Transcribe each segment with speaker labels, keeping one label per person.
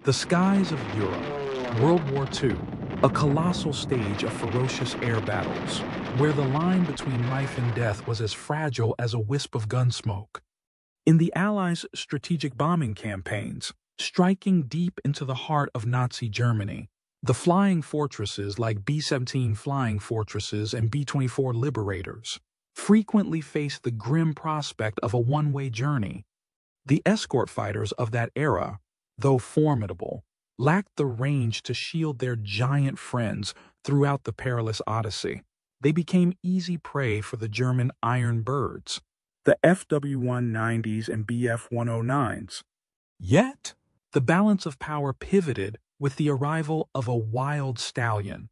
Speaker 1: The skies of Europe, World War II, a colossal stage of ferocious air battles, where the line between life and death was as fragile as a wisp of gun smoke. In the Allies' strategic bombing campaigns, striking deep into the heart of Nazi Germany, the flying fortresses like B-17 Flying Fortresses and B-24 Liberators frequently faced the grim prospect of a one-way journey. The escort fighters of that era, though formidable, lacked the range to shield their giant friends throughout the perilous odyssey. They became easy prey for the German iron birds, the FW190s and BF109s. Yet, the balance of power pivoted with the arrival of a wild stallion.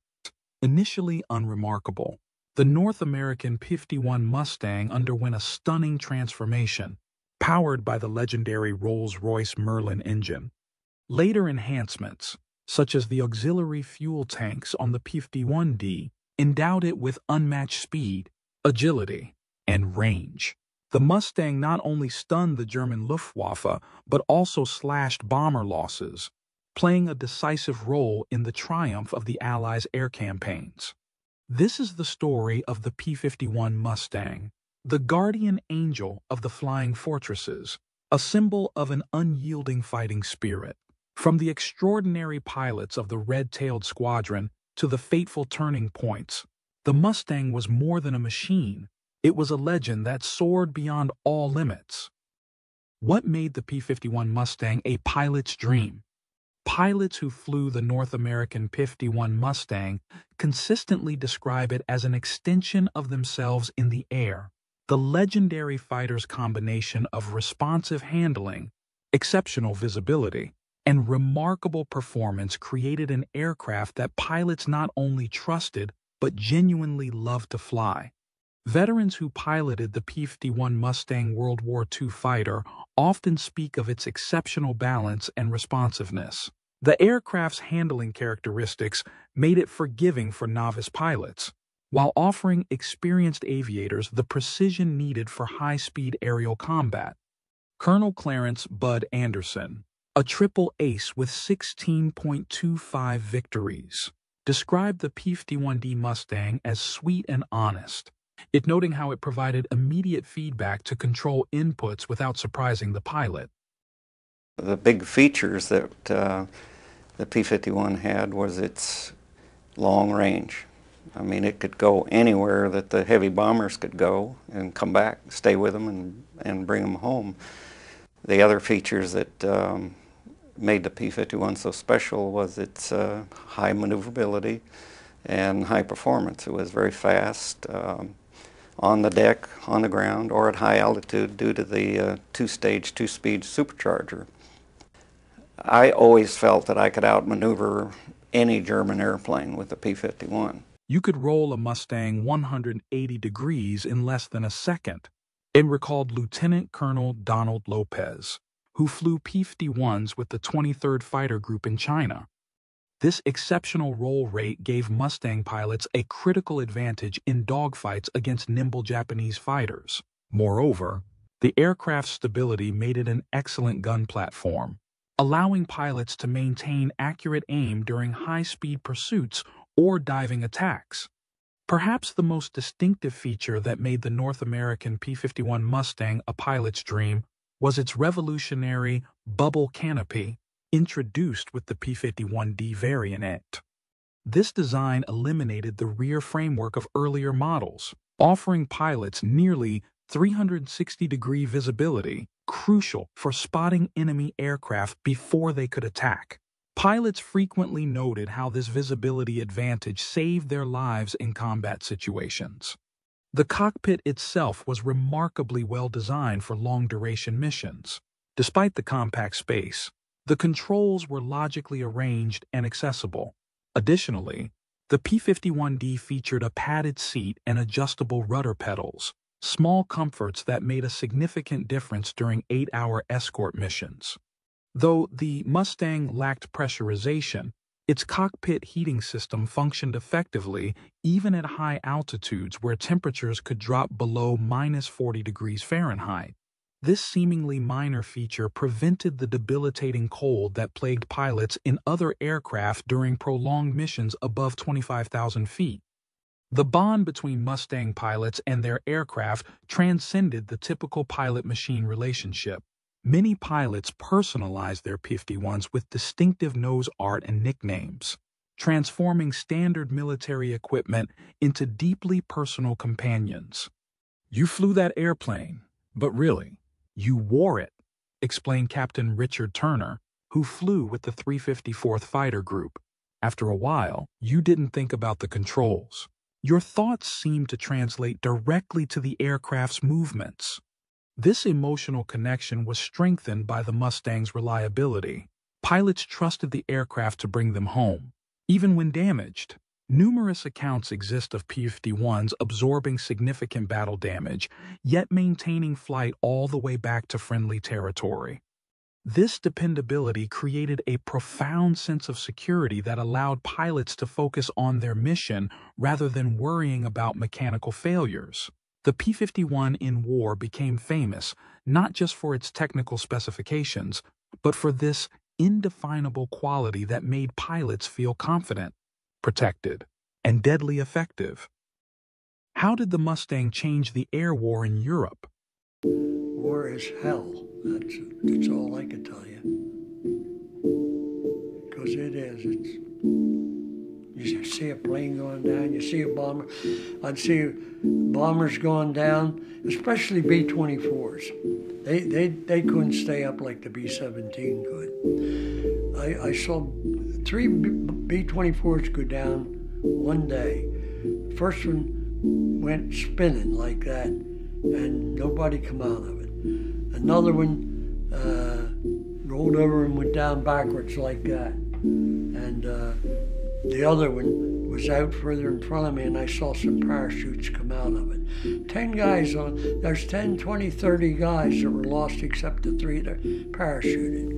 Speaker 1: Initially unremarkable, the North American P-51 Mustang underwent a stunning transformation, powered by the legendary Rolls-Royce Merlin engine. Later enhancements, such as the auxiliary fuel tanks on the P-51D, endowed it with unmatched speed, agility, and range. The Mustang not only stunned the German Luftwaffe, but also slashed bomber losses, playing a decisive role in the triumph of the Allies' air campaigns. This is the story of the P-51 Mustang, the guardian angel of the flying fortresses, a symbol of an unyielding fighting spirit. From the extraordinary pilots of the red-tailed squadron to the fateful turning points, the Mustang was more than a machine. It was a legend that soared beyond all limits. What made the P-51 Mustang a pilot's dream? Pilots who flew the North American P-51 Mustang consistently describe it as an extension of themselves in the air. The legendary fighter's combination of responsive handling, exceptional visibility, and remarkable performance created an aircraft that pilots not only trusted but genuinely loved to fly. Veterans who piloted the P-51 Mustang World War II fighter often speak of its exceptional balance and responsiveness. The aircraft's handling characteristics made it forgiving for novice pilots, while offering experienced aviators the precision needed for high-speed aerial combat. Colonel Clarence "Bud" Anderson, a triple ace with 16.25 victories, described the P-51D Mustang as sweet and honest, noting how it provided immediate feedback to control inputs without surprising the pilot.
Speaker 2: The big features that the P-51 had was its long range. I mean, it could go anywhere that the heavy bombers could go and come back, stay with them, and bring them home. The other features that made the P-51 so special was its high maneuverability and high performance. It was very fast on the deck, on the ground, or at high altitude due to the two-stage, two-speed supercharger. I always felt that I could outmaneuver any German airplane with the P-51.
Speaker 1: You could roll a Mustang 180 degrees in less than a second. It recalled Lieutenant Colonel Donald Lopez, who flew P-51s with the 23rd Fighter Group in China. This exceptional roll rate gave Mustang pilots a critical advantage in dogfights against nimble Japanese fighters. Moreover, the aircraft's stability made it an excellent gun platform, allowing pilots to maintain accurate aim during high-speed pursuits or diving attacks. Perhaps the most distinctive feature that made the North American P-51 Mustang a pilot's dream was its revolutionary bubble canopy, introduced with the P-51D variant. This design eliminated the rear framework of earlier models, offering pilots nearly 360-degree visibility, crucial for spotting enemy aircraft before they could attack. Pilots frequently noted how this visibility advantage saved their lives in combat situations. The cockpit itself was remarkably well designed for long-duration missions. Despite the compact space, the controls were logically arranged and accessible. Additionally, the P-51D featured a padded seat and adjustable rudder pedals, small comforts that made a significant difference during 8-hour escort missions. Though the Mustang lacked pressurization, its cockpit heating system functioned effectively even at high altitudes where temperatures could drop below -40 degrees Fahrenheit. This seemingly minor feature prevented the debilitating cold that plagued pilots in other aircraft during prolonged missions above 25,000 feet. The bond between Mustang pilots and their aircraft transcended the typical pilot-machine relationship. Many pilots personalized their P-51s with distinctive nose art and nicknames, transforming standard military equipment into deeply personal companions. "You flew that airplane, but really, you wore it," explained Captain Richard Turner, who flew with the 354th Fighter Group. "After a while, you didn't think about the controls. Your thoughts seemed to translate directly to the aircraft's movements." This emotional connection was strengthened by the Mustang's reliability. Pilots trusted the aircraft to bring them home, even when damaged. Numerous accounts exist of P-51s absorbing significant battle damage, yet maintaining flight all the way back to friendly territory. This dependability created a profound sense of security that allowed pilots to focus on their mission rather than worrying about mechanical failures. The P-51 in war became famous not just for its technical specifications, but for this indefinable quality that made pilots feel confident, protected, and deadly effective. How did the Mustang change the air war in Europe?
Speaker 3: War is hell. That's all I can tell you. Because it is. You see a plane going down, you see a bomber. I'd see bombers going down, especially B-24s. They couldn't stay up like the B-17 could. I saw 3 B-24s go down one day. First one went spinning like that, and nobody come out of it. Another one rolled over and went down backwards like that. And the other one was out further in front of me, and I saw some parachutes come out of it. 10 guys on, there's 10, 20, 30 guys that were lost except the 3 that parachuted.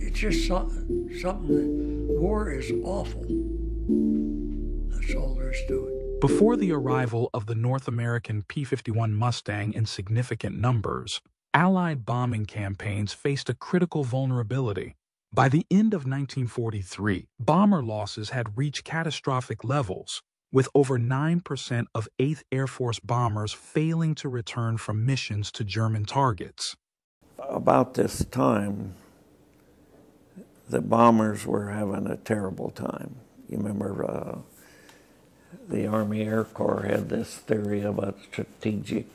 Speaker 3: It's just something that war is awful. That's all there is to it.
Speaker 1: Before the arrival of the North American P-51 Mustang in significant numbers, Allied bombing campaigns faced a critical vulnerability. By the end of 1943, bomber losses had reached catastrophic levels, with over 9% of 8th Air Force bombers failing to return from missions to German targets.
Speaker 2: About this time, the bombers were having a terrible time. You remember the Army Air Corps had this theory about strategic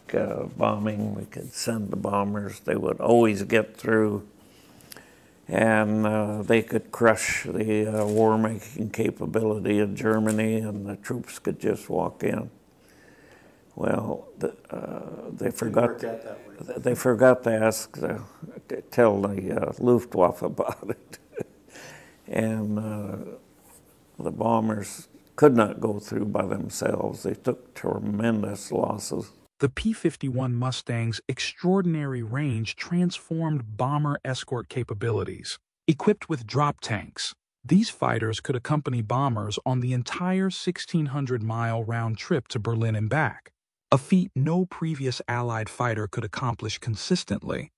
Speaker 2: bombing. We could send the bombers, they would always get through, and they could crush the war-making capability of Germany, and the troops could just walk in. Well, they forgot to ask, tell the Luftwaffe about it. And the bombers could not go through by themselves. They took tremendous losses.
Speaker 1: The P-51 Mustang's extraordinary range transformed bomber escort capabilities. Equipped with drop tanks, these fighters could accompany bombers on the entire 1,600-mile round trip to Berlin and back, a feat no previous Allied fighter could accomplish consistently.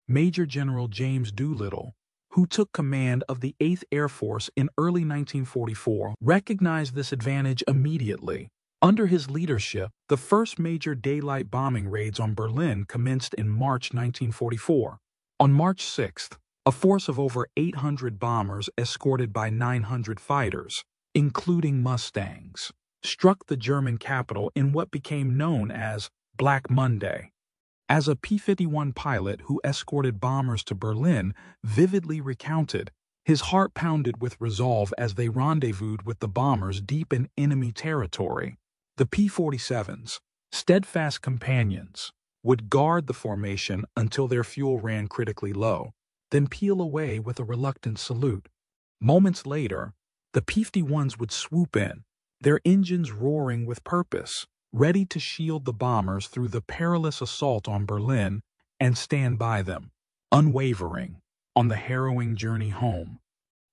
Speaker 1: Major General James Doolittle, who took command of the 8th Air Force in early 1944, recognized this advantage immediately. Under his leadership, the first major daylight bombing raids on Berlin commenced in March 1944. On March 6th, a force of over 800 bombers escorted by 900 fighters, including Mustangs, struck the German capital in what became known as Black Monday. As a P-51 pilot who escorted bombers to Berlin vividly recounted, his heart pounded with resolve as they rendezvoused with the bombers deep in enemy territory. The P-47s, steadfast companions, would guard the formation until their fuel ran critically low, then peel away with a reluctant salute. Moments later, the P-51s would swoop in, their engines roaring with purpose, ready to shield the bombers through the perilous assault on Berlin and stand by them, unwavering, on the harrowing journey home.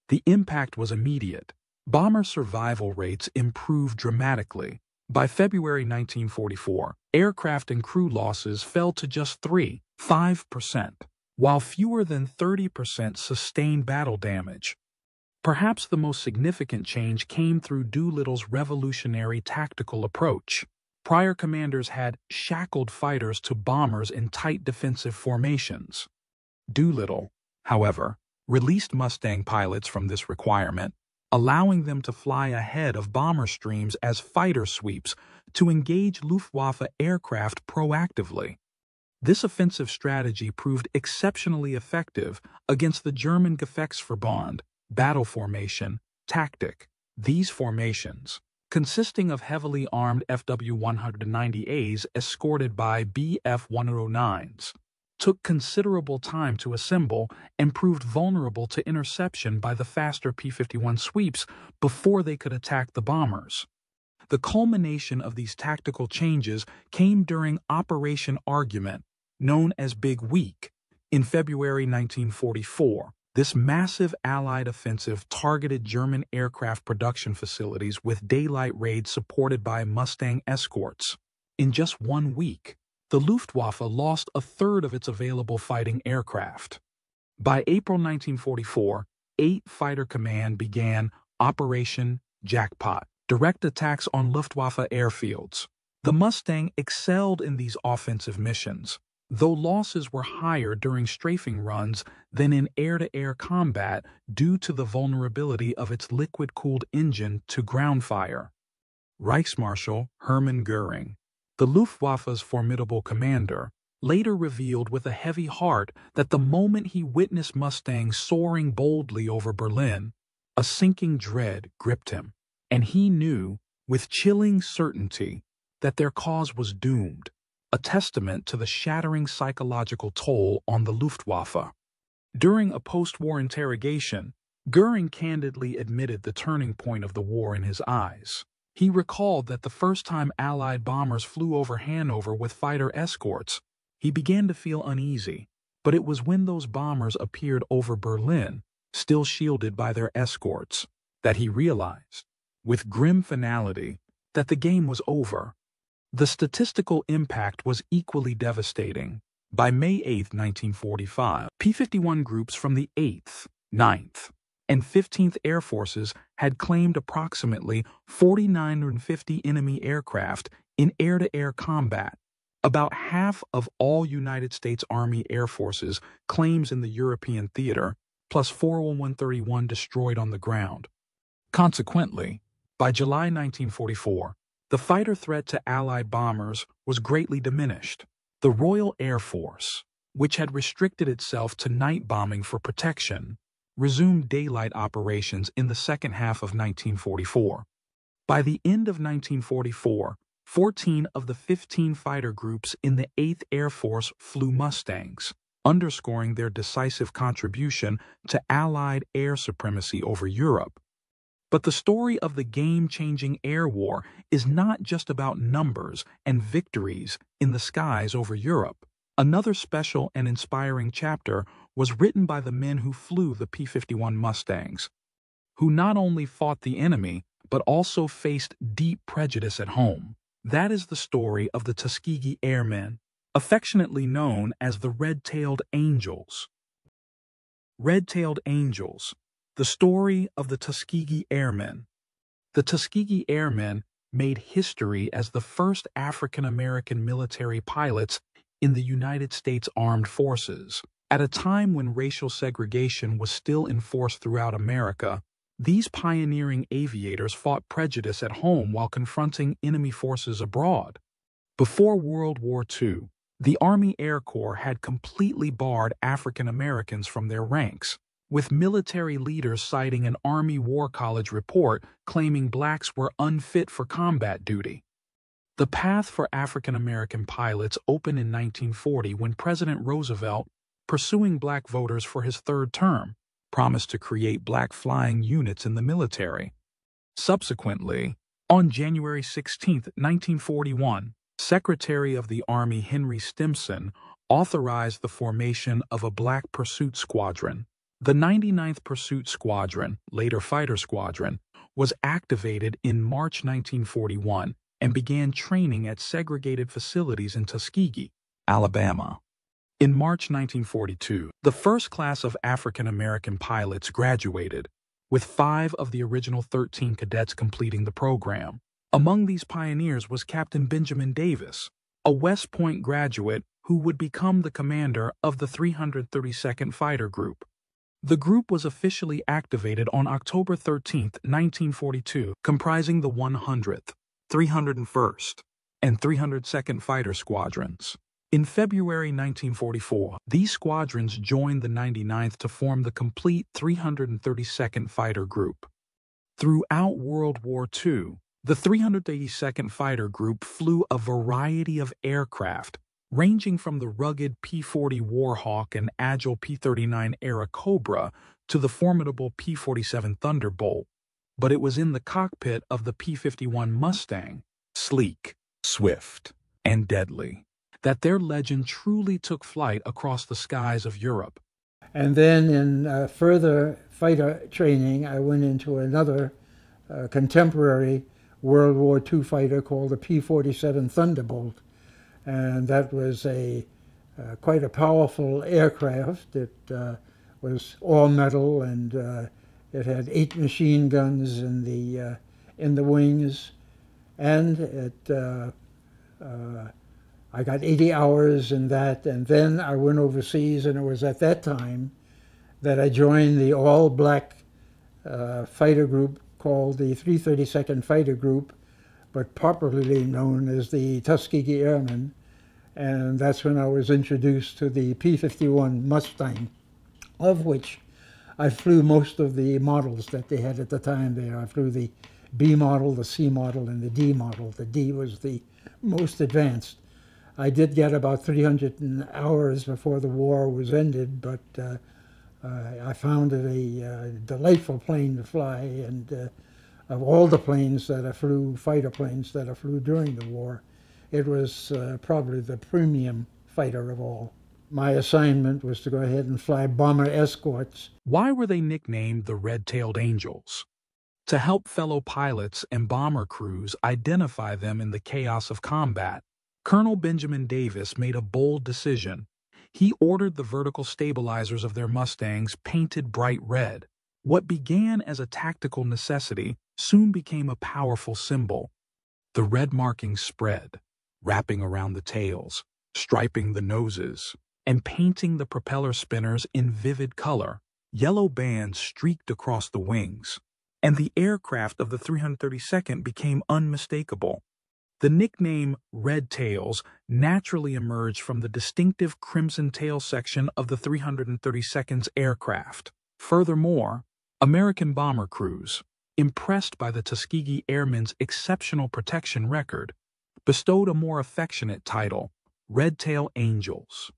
Speaker 1: The impact was immediate. Bomber survival rates improved dramatically, By February 1944, aircraft and crew losses fell to just 5%, while fewer than 30% sustained battle damage. Perhaps the most significant change came through Doolittle's revolutionary tactical approach. Prior commanders had shackled fighters to bombers in tight defensive formations. Doolittle, however, released Mustang pilots from this requirement, allowing them to fly ahead of bomber streams as fighter sweeps to engage Luftwaffe aircraft proactively. This offensive strategy proved exceptionally effective against the German Gefechtsverband battle formation tactic. These formations, consisting of heavily armed FW-190As escorted by Bf-109s, took considerable time to assemble and proved vulnerable to interception by the faster P-51 sweeps before they could attack the bombers. The culmination of these tactical changes came during Operation Argument, known as Big Week, in February 1944. This massive Allied offensive targeted German aircraft production facilities with daylight raids supported by Mustang escorts. In just 1 week, the Luftwaffe lost a third of its available fighting aircraft. By April 1944, 8 Fighter Command began Operation Jackpot, direct attacks on Luftwaffe airfields. The Mustang excelled in these offensive missions, though losses were higher during strafing runs than in air-to-air combat due to the vulnerability of its liquid-cooled engine to ground fire. Reichsmarschall Hermann Göring, the Luftwaffe's formidable commander, later revealed with a heavy heart that the moment he witnessed Mustangs soaring boldly over Berlin, a sinking dread gripped him, and he knew, with chilling certainty, that their cause was doomed, a testament to the shattering psychological toll on the Luftwaffe. During a post-war interrogation, Göring candidly admitted the turning point of the war in his eyes. He recalled that the first time Allied bombers flew over Hanover with fighter escorts, he began to feel uneasy, but it was when those bombers appeared over Berlin, still shielded by their escorts, that he realized, with grim finality, that the game was over. The statistical impact was equally devastating. By May 8, 1945, P-51 groups from the 8th, 9th, and 15th Air Forces had claimed approximately 4,950 enemy aircraft in air-to-air combat, about half of all United States Army Air Forces claims in the European theater, plus 40131 destroyed on the ground. Consequently, by July 1944, the fighter threat to Allied bombers was greatly diminished. The Royal Air Force, which had restricted itself to night bombing for protection, resumed daylight operations in the second half of 1944. By the end of 1944, 14 of the 15 fighter groups in the 8th Air Force flew Mustangs, underscoring their decisive contribution to Allied air supremacy over Europe. But the story of the game-changing air war is not just about numbers and victories in the skies over Europe. Another special and inspiring chapter was written by the men who flew the P-51 Mustangs, who not only fought the enemy, but also faced deep prejudice at home. That is the story of the Tuskegee Airmen, affectionately known as the Red-Tailed Angels. Red-Tailed Angels. The story of the Tuskegee Airmen. The Tuskegee Airmen made history as the first African-American military pilots in the United States Armed Forces. At a time when racial segregation was still in force throughout America, these pioneering aviators fought prejudice at home while confronting enemy forces abroad. Before World War II, the Army Air Corps had completely barred African Americans from their ranks, with military leaders citing an Army War College report claiming blacks were unfit for combat duty. The path for African American pilots opened in 1940 when President Roosevelt, pursuing black voters for his third term, promised to create black flying units in the military. Subsequently, on January 16, 1941, Secretary of the Army Henry Stimson authorized the formation of a Black Pursuit Squadron. The 99th Pursuit Squadron, later Fighter Squadron, was activated in March 1941 and began training at segregated facilities in Tuskegee, Alabama. In March 1942, the first class of African American pilots graduated, with 5 of the original 13 cadets completing the program. Among these pioneers was Captain Benjamin Davis, a West Point graduate who would become the commander of the 332nd Fighter Group. The group was officially activated on October 13, 1942, comprising the 100th, 301st, and 302nd Fighter Squadrons. In February 1944, these squadrons joined the 99th to form the complete 332nd Fighter Group. Throughout World War II, the 382nd Fighter Group flew a variety of aircraft, ranging from the rugged P-40 Warhawk and agile P-39 era Cobra to the formidable P-47 Thunderbolt. But it was in the cockpit of the P-51 Mustang, sleek, swift, and deadly, that their legend truly took flight across the skies of Europe.
Speaker 4: And then in further fighter training, I went into another contemporary World War II fighter called the P-47 Thunderbolt. And that was quite a powerful aircraft. It was all metal, and it had 8 machine guns in the wings. And I got 80 hours in that, and then I went overseas, and it was at that time that I joined the all-black fighter group called the 332nd Fighter Group, but popularly known as the Tuskegee Airmen. And that's when I was introduced to the P-51 Mustang, of which I flew most of the models that they had at the time there. I flew the B model, the C model, and the D model. The D was the most advanced. I did get about 300 hours before the war was ended, but I found it a delightful plane to fly, and of all the planes that I flew, fighter planes that I flew during the war, it was probably the premium fighter of all. My assignment was to go ahead and fly bomber escorts.
Speaker 1: Why were they nicknamed the Red-Tailed Angels? To help fellow pilots and bomber crews identify them in the chaos of combat, Colonel Benjamin Davis made a bold decision. He ordered the vertical stabilizers of their Mustangs painted bright red. What began as a tactical necessity soon became a powerful symbol. The red markings spread, wrapping around the tails, striping the noses, and painting the propeller spinners in vivid color. Yellow bands streaked across the wings, and the aircraft of the 332nd became unmistakable. The nickname Red Tails naturally emerged from the distinctive crimson tail section of the 332nd's aircraft. Furthermore, American bomber crews, impressed by the Tuskegee Airmen's exceptional protection record, bestowed a more affectionate title, Red Tail Angels.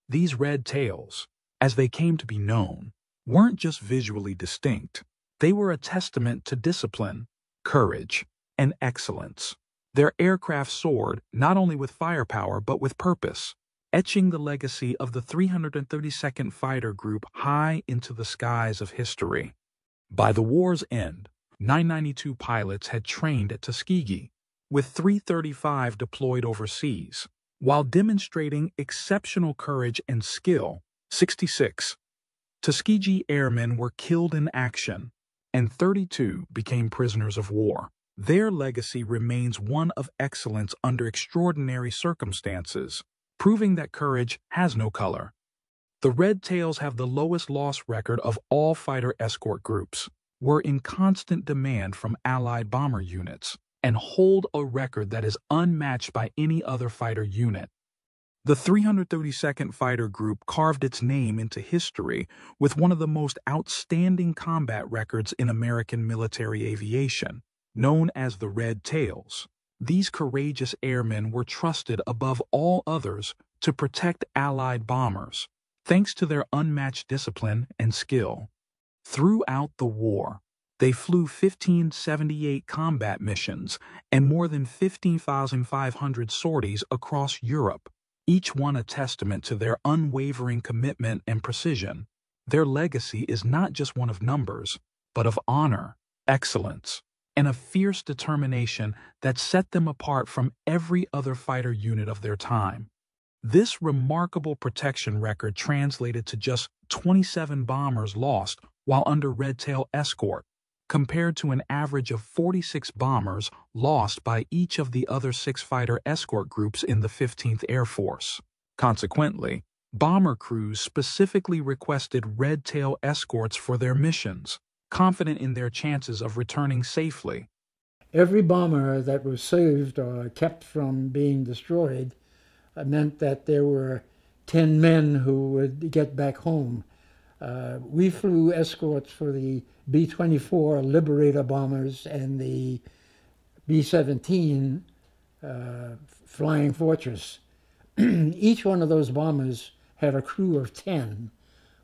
Speaker 1: These red tails, as they came to be known, weren't just visually distinct. They were a testament to discipline, courage, and excellence. Their aircraft soared not only with firepower but with purpose, etching the legacy of the 332nd Fighter Group high into the skies of history. By the war's end, 992 pilots had trained at Tuskegee, with 335 deployed overseas. While demonstrating exceptional courage and skill, 66 Tuskegee airmen were killed in action, and 32 became prisoners of war. Their legacy remains one of excellence under extraordinary circumstances, proving that courage has no color. The Red Tails have the lowest loss record of all fighter escort groups, were in constant demand from Allied bomber units, and hold a record that is unmatched by any other fighter unit. The 332nd Fighter Group carved its name into history with one of the most outstanding combat records in American military aviation, known as the Red Tails. These courageous airmen were trusted above all others to protect Allied bombers, thanks to their unmatched discipline and skill. Throughout the war, they flew 1578 combat missions and more than 15,500 sorties across Europe, each one a testament to their unwavering commitment and precision. Their legacy is not just one of numbers, but of honor, excellence, and a fierce determination that set them apart from every other fighter unit of their time. This remarkable protection record translated to just 27 bombers lost while under Red-Tail Escort, compared to an average of 46 bombers lost by each of the other 6 fighter escort groups in the 15th Air Force. Consequently, bomber crews specifically requested Red-Tail Escorts for their missions, confident in their chances of returning safely.
Speaker 4: Every bomber that was saved or kept from being destroyed meant that there were 10 men who would get back home. We flew escorts for the B-24 Liberator bombers and the B-17 Flying Fortress. Each one of those bombers had a crew of 10,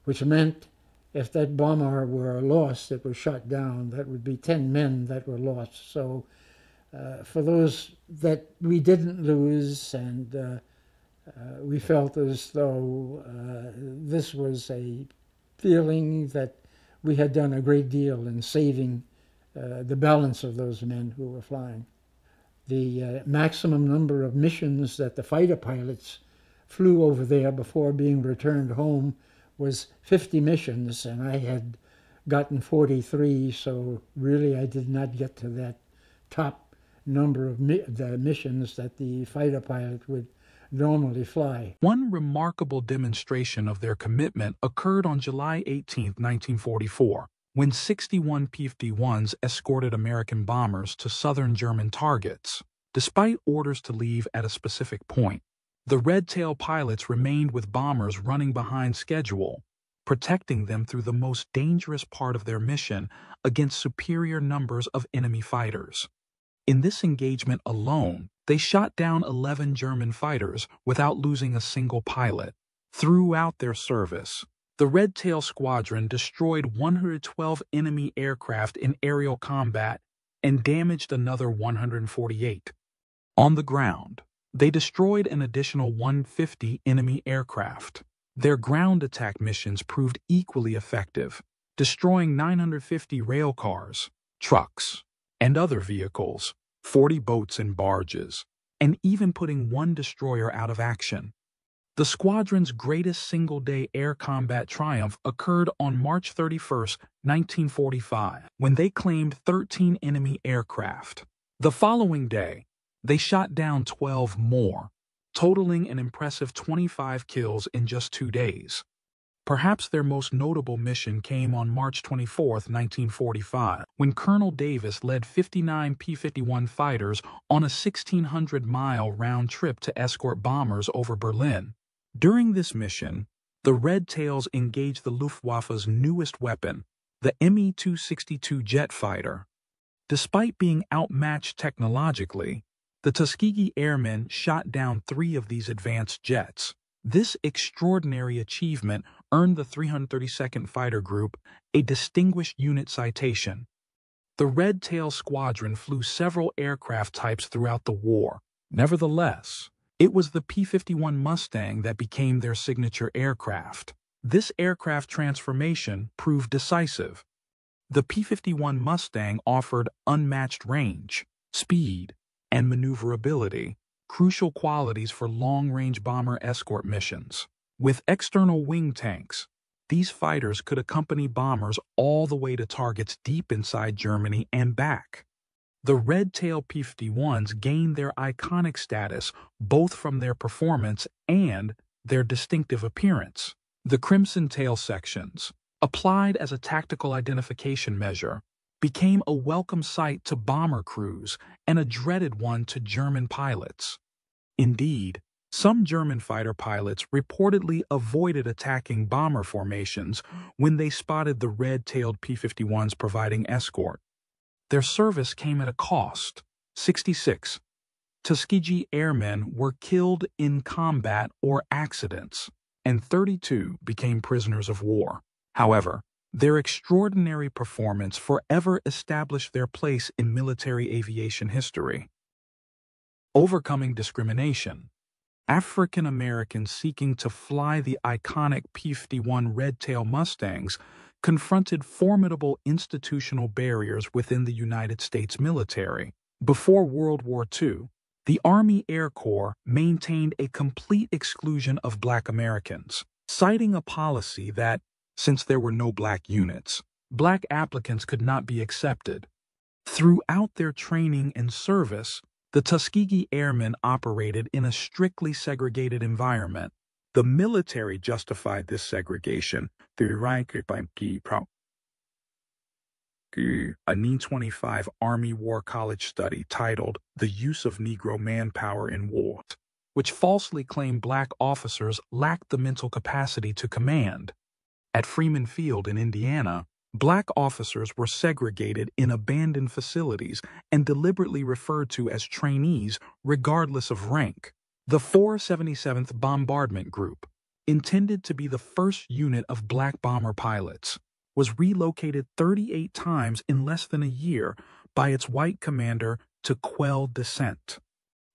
Speaker 4: which meant if that bomber were lost, it was shot down, that would be 10 men that were lost. So for those that we didn't lose, and we felt as though this was a feeling that we had done a great deal in saving the balance of those men who were flying. The maximum number of missions that the fighter pilots flew over there before being returned home was 50 missions, and I had gotten 43, so really I did not get to that top number of the missions that the fighter pilot would normally fly.
Speaker 1: One remarkable demonstration of their commitment occurred on July 18, 1944, when 61 P-51s escorted American bombers to southern German targets. Despite orders to leave at a specific point, the Red-Tail pilots remained with bombers running behind schedule, protecting them through the most dangerous part of their mission against superior numbers of enemy fighters. In this engagement alone, they shot down 11 German fighters without losing a single pilot. Throughout their service, the Red-Tail Squadron destroyed 112 enemy aircraft in aerial combat and damaged another 148. On the ground, they destroyed an additional 150 enemy aircraft. Their ground attack missions proved equally effective, destroying 950 rail cars, trucks, and other vehicles, 40 boats and barges, and even putting one destroyer out of action. The squadron's greatest single-day air combat triumph occurred on March 31, 1945, when they claimed 13 enemy aircraft. The following day, they shot down 12 more, totaling an impressive 25 kills in just 2 days. Perhaps their most notable mission came on March 24, 1945, when Colonel Davis led 59 P-51 fighters on a 1,600-mile round trip to escort bombers over Berlin. During this mission, the Red Tails engaged the Luftwaffe's newest weapon, the Me-262 jet fighter. Despite being outmatched technologically, the Tuskegee Airmen shot down 3 of these advanced jets. This extraordinary achievement earned the 332nd Fighter Group a Distinguished Unit citation. The Red Tail Squadron flew several aircraft types throughout the war. Nevertheless, it was the P-51 Mustang that became their signature aircraft. This aircraft transformation proved decisive. The P-51 Mustang offered unmatched range, speed, and maneuverability, crucial qualities for long-range bomber escort missions. With external wing tanks, these fighters could accompany bombers all the way to targets deep inside Germany and back. The Red-Tail P-51s gained their iconic status both from their performance and their distinctive appearance. The crimson tail sections, applied as a tactical identification measure, became a welcome sight to bomber crews and a dreaded one to German pilots. Indeed, some German fighter pilots reportedly avoided attacking bomber formations when they spotted the red-tailed P-51s providing escort. Their service came at a cost. 66 Tuskegee Airmen were killed in combat or accidents, and 32 became prisoners of war. However, their extraordinary performance forever established their place in military aviation history. Overcoming discrimination. African Americans seeking to fly the iconic P-51 Red-Tail Mustangs confronted formidable institutional barriers within the United States military. Before World War II, the Army Air Corps maintained a complete exclusion of Black Americans, citing a policy that, since there were no Black units, Black applicants could not be accepted. Throughout their training and service, the Tuskegee Airmen operated in a strictly segregated environment. The military justified this segregation through a 1925 Army War College study titled The Use of Negro Manpower in War, which falsely claimed Black officers lacked the mental capacity to command. At Freeman Field in Indiana, Black officers were segregated in abandoned facilities and deliberately referred to as trainees regardless of rank. The 477th Bombardment Group, intended to be the first unit of Black bomber pilots, was relocated 38 times in less than a year by its white commander to quell dissent.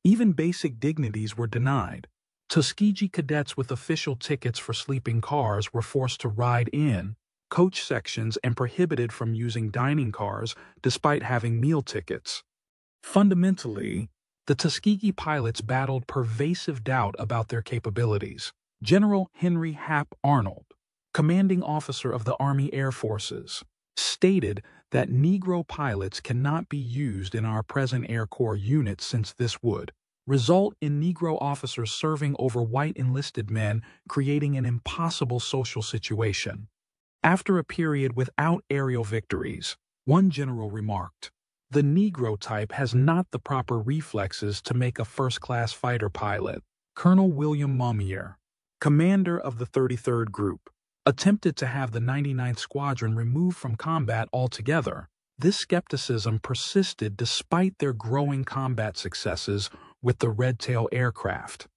Speaker 1: Even basic dignities were denied. Tuskegee cadets with official tickets for sleeping cars were forced to ride in coach sections and prohibited from using dining cars despite having meal tickets. Fundamentally, the Tuskegee pilots battled pervasive doubt about their capabilities. General Henry Hap Arnold, commanding officer of the Army Air Forces, stated that Negro pilots cannot be used in our present Air Corps units since this would result in Negro officers serving over white enlisted men, creating an impossible social situation. After a period without aerial victories, one general remarked, "The Negro type has not the proper reflexes to make a first-class fighter pilot." Colonel William Maumier, commander of the 33rd Group, attempted to have the 99th Squadron removed from combat altogether. This skepticism persisted despite their growing combat successes with the Red Tail aircraft.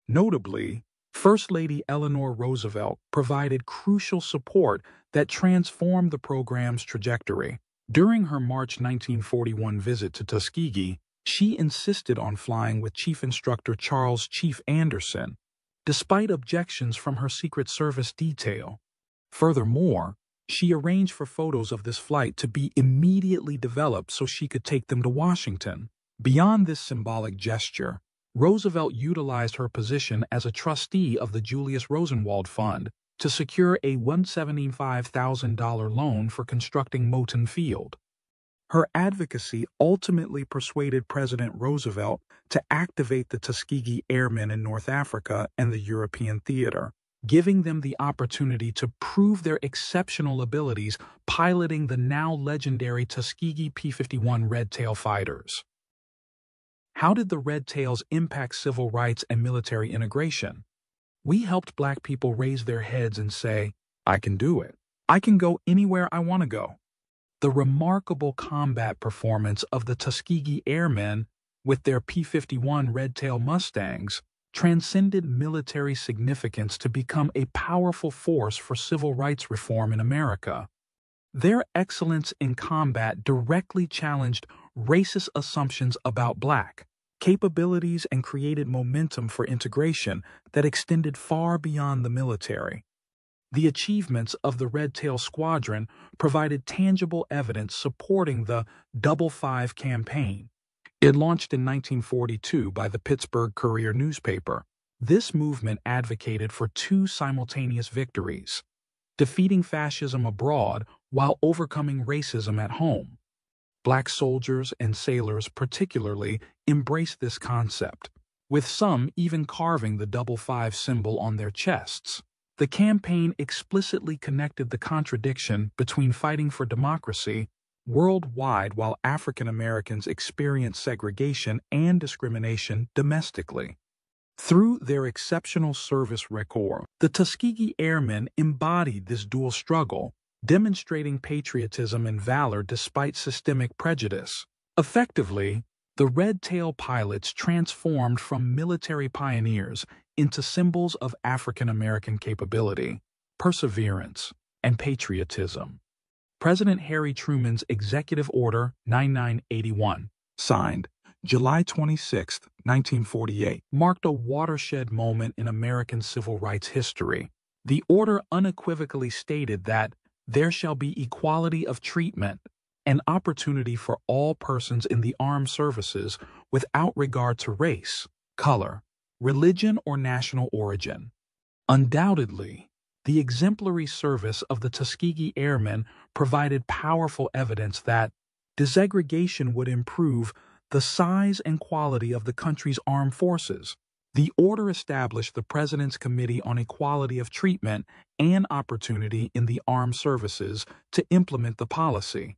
Speaker 1: Notably, First Lady Eleanor Roosevelt provided crucial support that transformed the program's trajectory. During her March 1941 visit to Tuskegee, she insisted on flying with Chief Instructor Charles Chief Anderson, despite objections from her Secret Service detail. Furthermore, she arranged for photos of this flight to be immediately developed so she could take them to Washington. Beyond this symbolic gesture, Roosevelt utilized her position as a trustee of the Julius Rosenwald Fund to secure a $175,000 loan for constructing Moton Field. Her advocacy ultimately persuaded President Roosevelt to activate the Tuskegee Airmen in North Africa and the European theater, giving them the opportunity to prove their exceptional abilities piloting the now legendary Tuskegee P-51 Red Tail fighters. How did the Red Tails impact civil rights and military integration? We helped Black people raise their heads and say, "I can do it. I can go anywhere I want to go." The remarkable combat performance of the Tuskegee Airmen with their P-51 Red Tail Mustangs transcended military significance to become a powerful force for civil rights reform in America. Their excellence in combat directly challenged racist assumptions about Black capabilities and created momentum for integration that extended far beyond the military. The achievements of the Red Tail Squadron provided tangible evidence supporting the Double Five campaign. It launched in 1942 by the Pittsburgh Courier newspaper. This movement advocated for two simultaneous victories: defeating fascism abroad while overcoming racism at home. Black soldiers and sailors particularly embraced this concept, with some even carving the Double Five symbol on their chests. The campaign explicitly connected the contradiction between fighting for democracy worldwide while African Americans experienced segregation and discrimination domestically. Through their exceptional service record, the Tuskegee Airmen embodied this dual struggle, demonstrating patriotism and valor despite systemic prejudice. Effectively, the Red Tail pilots transformed from military pioneers into symbols of African American capability, perseverance, and patriotism. President Harry Truman's Executive Order 9981, signed July 26, 1948, marked a watershed moment in American civil rights history. The order unequivocally stated that there shall be equality of treatment and opportunity for all persons in the armed services without regard to race, color, religion, or national origin. Undoubtedly, the exemplary service of the Tuskegee Airmen provided powerful evidence that desegregation would improve the size and quality of the country's armed forces. The order established the President's Committee on Equality of Treatment and Opportunity in the Armed Services to implement the policy.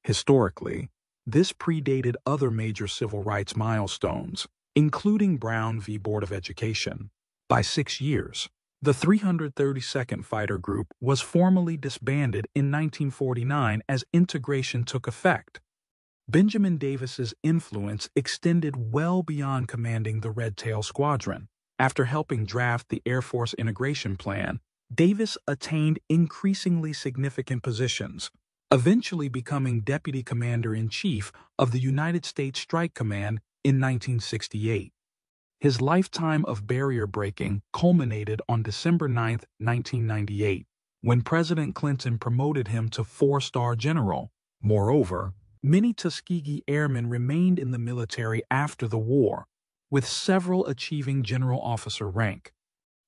Speaker 1: Historically, this predated other major civil rights milestones, including Brown v. Board of Education, by 6 years. The 332nd Fighter Group was formally disbanded in 1949 as integration took effect. Benjamin Davis's influence extended well beyond commanding the Red Tail Squadron. After helping draft the Air Force Integration Plan, Davis attained increasingly significant positions, eventually becoming Deputy Commander-in-Chief of the United States Strike Command in 1968. His lifetime of barrier breaking culminated on December 9, 1998, when President Clinton promoted him to 4-star general. Moreover, many Tuskegee Airmen remained in the military after the war, with several achieving general officer rank.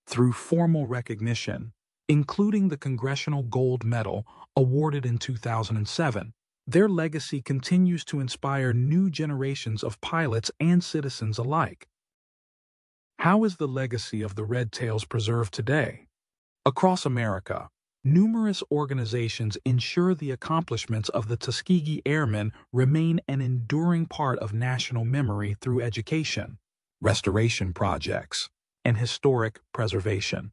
Speaker 1: Through formal recognition, including the Congressional Gold Medal awarded in 2007, their legacy continues to inspire new generations of pilots and citizens alike. How is the legacy of the Red Tails preserved today? Across America, numerous organizations ensure the accomplishments of the Tuskegee Airmen remain an enduring part of national memory through education, restoration projects, and historic preservation.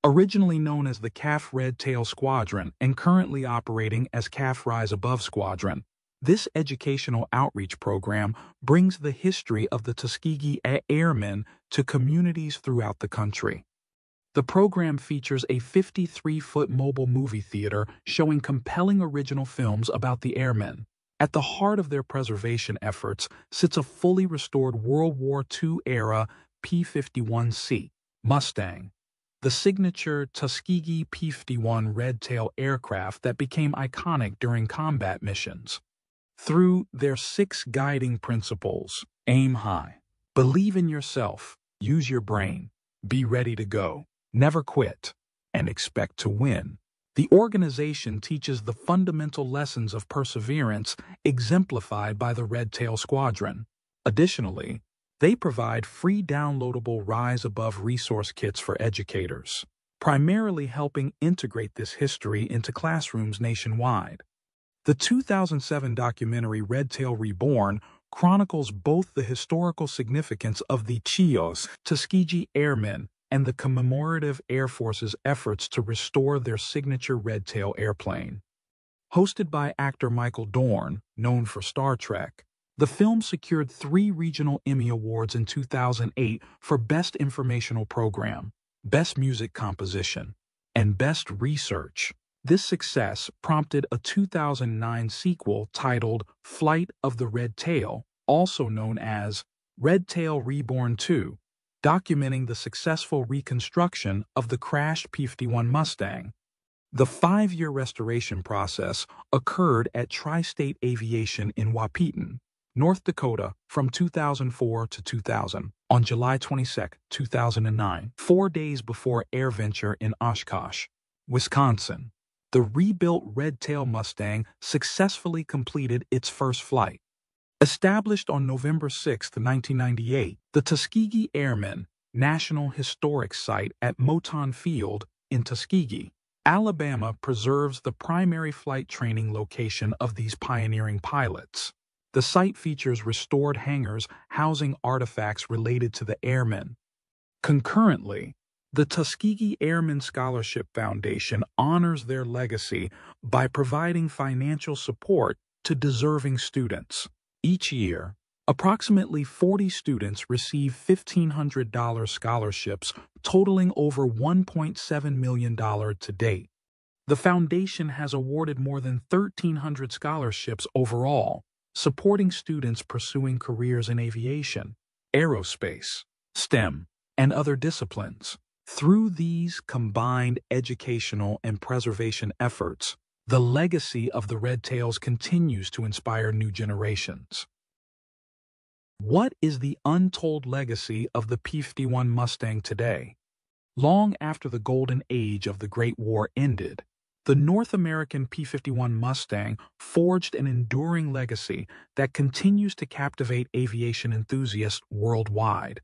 Speaker 1: Originally known as the CAF Red Tail Squadron and currently operating as CAF Rise Above Squadron, this educational outreach program brings the history of the Tuskegee Airmen to communities throughout the country. The program features a 53-foot mobile movie theater showing compelling original films about the airmen. At the heart of their preservation efforts sits a fully restored World War II-era P-51 Mustang, the signature Tuskegee P-51 Red Tail aircraft that became iconic during combat missions. Through their 6 guiding principles: aim high, believe in yourself, use your brain, be ready to go, never quit, and expect to win, the organization teaches the fundamental lessons of perseverance exemplified by the Red Tail Squadron. Additionally, they provide free downloadable Rise Above resource kits for educators, primarily helping integrate this history into classrooms nationwide. The 2007 documentary Red Tail Reborn chronicles both the historical significance of the CHIOs, Tuskegee Airmen, and the commemorative Air Force's efforts to restore their signature Red Tail airplane. Hosted by actor Michael Dorn, known for Star Trek, the film secured 3 regional Emmy Awards in 2008 for Best Informational Program, Best Music Composition, and Best Research. This success prompted a 2009 sequel titled Flight of the Red Tail, also known as Red Tail Reborn 2, documenting the successful reconstruction of the crashed P-51 Mustang. The 5-year restoration process occurred at Tri-State Aviation in Wahpeton, North Dakota from 2004 to 2000. On July 22, 2009, 4 days before AirVenture in Oshkosh, Wisconsin, the rebuilt Red Tail Mustang successfully completed its first flight. Established on November 6, 1998, the Tuskegee Airmen National Historic Site at Moton Field in Tuskegee, Alabama preserves the primary flight training location of these pioneering pilots. The site features restored hangars housing artifacts related to the airmen. Concurrently, the Tuskegee Airmen Scholarship Foundation honors their legacy by providing financial support to deserving students. Each year, approximately 40 students receive $1,500 scholarships totaling over $1.7 million to date. The foundation has awarded more than 1,300 scholarships overall, supporting students pursuing careers in aviation, aerospace, STEM, and other disciplines. Through these combined educational and preservation efforts, The legacy of the Red Tails continues to inspire new generations. What is the untold legacy of the P-51 Mustang today? Long after the golden age of the Great War ended, the North American P-51 Mustang forged an enduring legacy that continues to captivate aviation enthusiasts worldwide.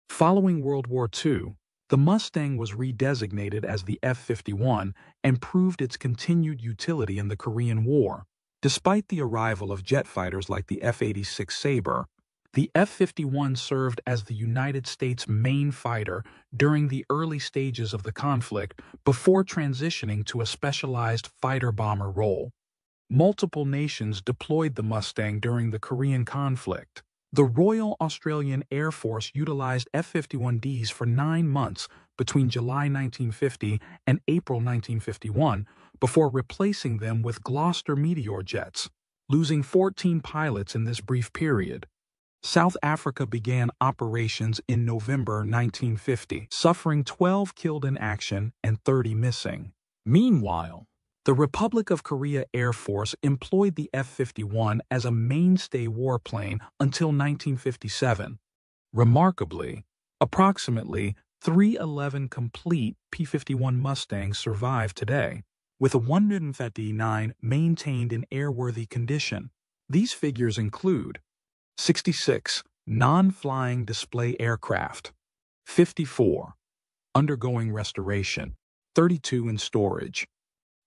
Speaker 1: Following World War II, the Mustang was redesignated as the F-51 and proved its continued utility in the Korean War. Despite the arrival of jet fighters like the F-86 Sabre, the F-51 served as the United States' main fighter during the early stages of the conflict before transitioning to a specialized fighter-bomber role. Multiple nations deployed the Mustang during the Korean conflict. The Royal Australian Air Force utilized F-51Ds for 9 months between July 1950 and April 1951 before replacing them with Gloucester Meteor jets, losing 14 pilots in this brief period. South Africa began operations in November 1950, suffering 12 killed in action and 30 missing. Meanwhile, the Republic of Korea Air Force employed the F-51 as a mainstay warplane until 1957. Remarkably, approximately 311 complete P-51 Mustangs survive today, with 159 maintained in airworthy condition. These figures include 66 non-flying display aircraft, 54 undergoing restoration, 32 in storage.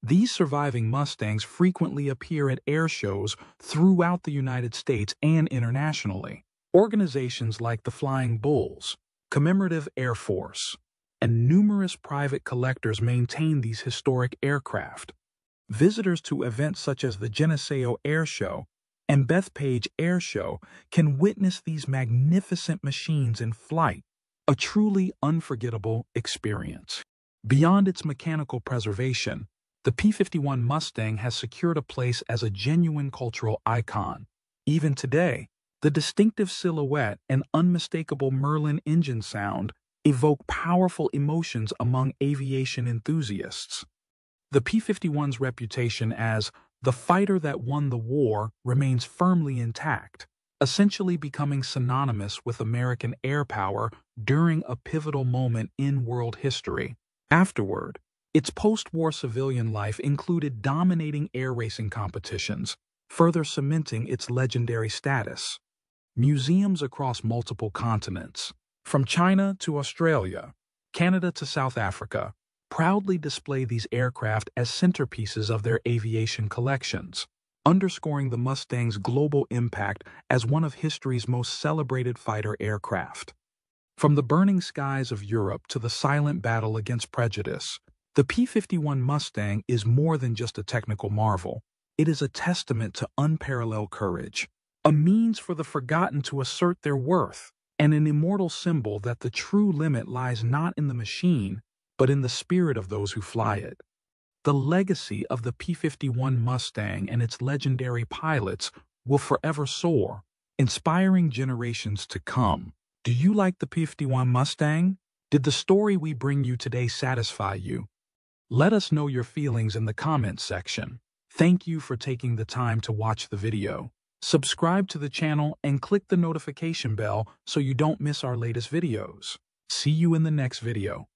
Speaker 1: These surviving Mustangs frequently appear at air shows throughout the United States and internationally. Organizations like the Flying Bulls, Commemorative Air Force, and numerous private collectors maintain these historic aircraft. Visitors to events such as the Geneseo Air Show and Bethpage Air Show can witness these magnificent machines in flight, a truly unforgettable experience. Beyond its mechanical preservation, the P-51 Mustang has secured a place as a genuine cultural icon. Even today, the distinctive silhouette and unmistakable Merlin engine sound evoke powerful emotions among aviation enthusiasts. The P-51's reputation as the fighter that won the war remains firmly intact, essentially becoming synonymous with American air power during a pivotal moment in world history. Afterward, its post-war civilian life included dominating air racing competitions, further cementing its legendary status. Museums across multiple continents, from China to Australia, Canada to South Africa, proudly display these aircraft as centerpieces of their aviation collections, underscoring the Mustang's global impact as one of history's most celebrated fighter aircraft. From the burning skies of Europe to the silent battle against prejudice, the P-51 Mustang is more than just a technical marvel. It is a testament to unparalleled courage, a means for the forgotten to assert their worth, and an immortal symbol that the true limit lies not in the machine, but in the spirit of those who fly it. The legacy of the P-51 Mustang and its legendary pilots will forever soar, inspiring generations to come. Do you like the P-51 Mustang? Did the story we bring you today satisfy you? Let us know your feelings in the comments section. Thank you for taking the time to watch the video. Subscribe to the channel and click the notification bell so you don't miss our latest videos. See you in the next video.